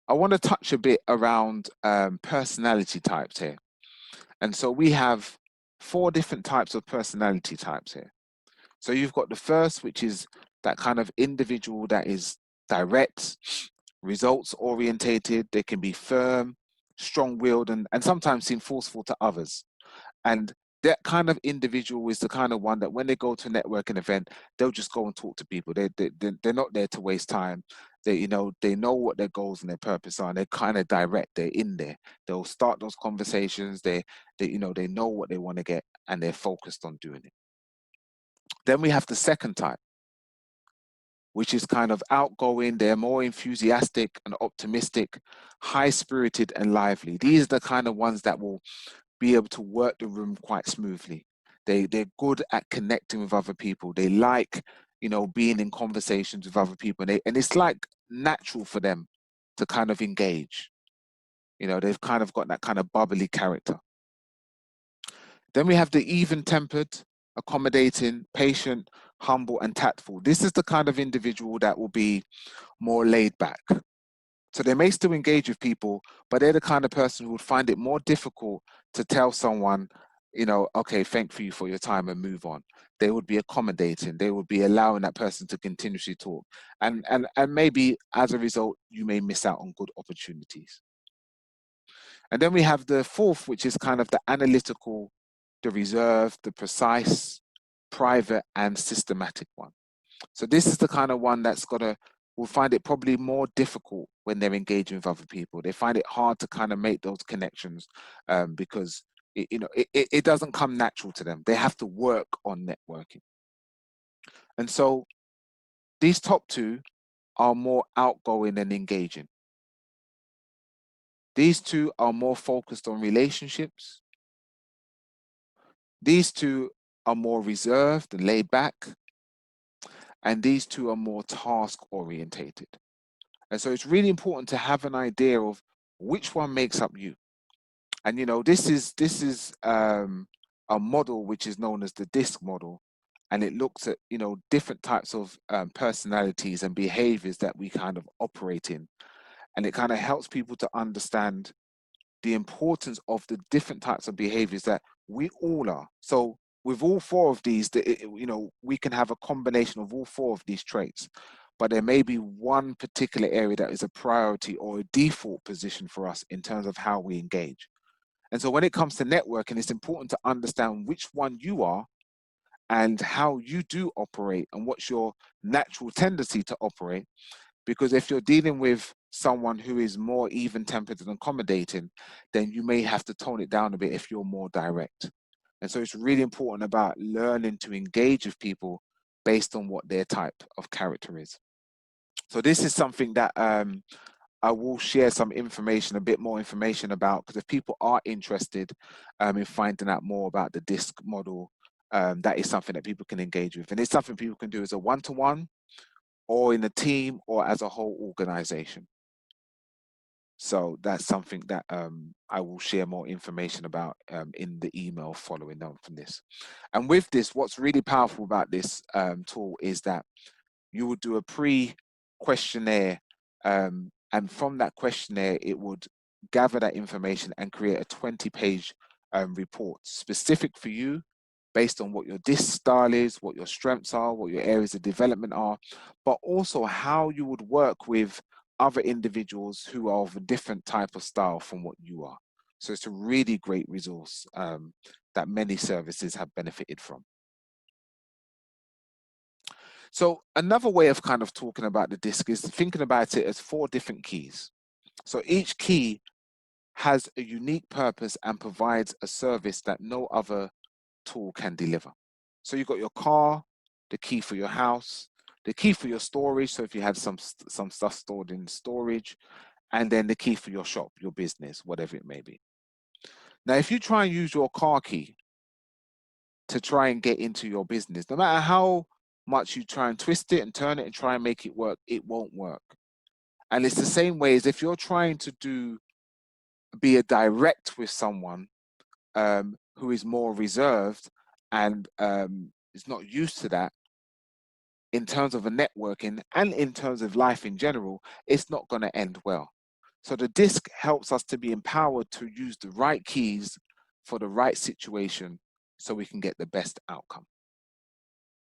I want to touch a bit around personality types here. And so we have 4 different types of personality types here. So you've got the first, which is that kind of individual that is direct, results orientated. They can be firm, strong-willed, and sometimes seem forceful to others. And that kind of individual is the kind of one that when they go to a networking event, they'll just go and talk to people. They're not there to waste time. They know what their goals and their purpose are. And they're kind of direct. They're in there. They'll start those conversations. They know what they want to get, and they're focused on doing it. Then we have the second type, which is kind of outgoing. They're more enthusiastic and optimistic, high-spirited and lively. These are the kind of ones that will be able to work the room quite smoothly. They're good at connecting with other people. They like, being in conversations with other people, and it's like natural for them to kind of engage. They've kind of got that kind of bubbly character. Then we have the even-tempered, accommodating, patient, humble, and tactful. This is the kind of individual that will be more laid back. So they may still engage with people, but they're the kind of person who would find it more difficult to tell someone, okay, thank you for your time and move on. They would be accommodating. They would be allowing that person to continuously talk. And maybe as a result, you may miss out on good opportunities. And then we have the fourth, which is kind of the analytical, the reserved, the precise, private, and systematic one. So this is the kind of one that's will find it probably more difficult when they're engaging with other people. They find it hard to kind of make those connections because it doesn't come natural to them. They have to work on networking. And so these top 2 are more outgoing and engaging. These 2 are more focused on relationships. These 2 are more reserved and laid back. And these 2 are more task orientated. And so it's really important to have an idea of which one makes up you. And this is a model which is known as the DISC model, and it looks at different types of personalities and behaviors that we kind of operate in, and it kind of helps people to understand the importance of the different types of behaviors that we all are. So with all 4 of these, we can have a combination of all 4 of these traits, but there may be one particular area that is a priority or a default position for us in terms of how we engage. And so when it comes to networking, it's important to understand which one you are and how you do operate and what's your natural tendency to operate. Because if you're dealing with someone who is more even-tempered and accommodating, then you may have to tone it down a bit if you're more direct. And so it's really important about learning to engage with people based on what their type of character is. So this is something that I will share some information, a bit more information about, because if people are interested in finding out more about the DISC model, that is something that people can engage with. And it's something people can do as a one-to-one, or in a team, or as a whole organization. So that's something that I will share more information about in the email following on from this. And with this, what's really powerful about this tool is that you would do a pre-questionnaire, and from that questionnaire, it would gather that information and create a 20-page report specific for you, based on what your DISC style is, what your strengths are, what your areas of development are, but also how you would work with other individuals who are of a different type of style from what you are. So it's a really great resource that many services have benefited from. So another way of kind of talking about the DISC is thinking about it as 4 different keys. So each key has a unique purpose and provides a service that no other tool can deliver. So you've got your car, the key for your house, the key for your storage, so if you had some stuff stored in storage, and then the key for your shop, your business, whatever it may be. Now, if you try and use your car key to try and get into your business, no matter how much you try and twist it and turn it and try and make it work, it won't work. And it's the same way as if you're trying to be a direct with someone who is more reserved and is not used to that, in terms of a networking and in terms of life in general, it's not going to end well. So the disc helps us to be empowered to use the right keys for the right situation so we can get the best outcome.